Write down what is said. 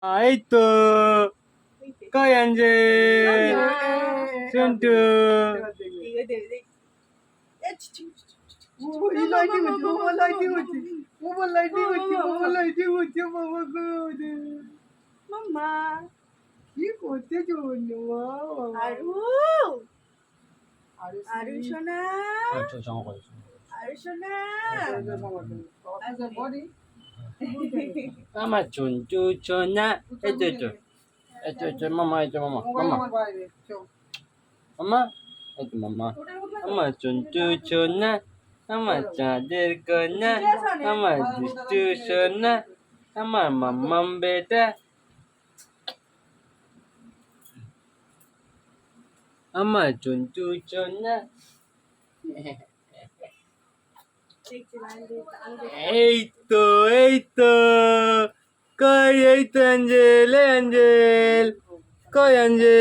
এই তো কই অ্যাঞ্জেল সন্টু মাম্মা কি করতে আরু সোনা আরু সোনা আমার চুনটু চোনা এই তো এই তো এই তো এই তো মামা এই তো মামা মামা মামা এই তো মামা আমার চুনটু চোনা আমার চাঁদের কন্যা আমার দুষ্টু সোনা আমার মাম্মাম বেটা আমার চুনটু চোনা এই তো কই এই তো অ্যাঞ্জেল কই অ্যাঞ্জেল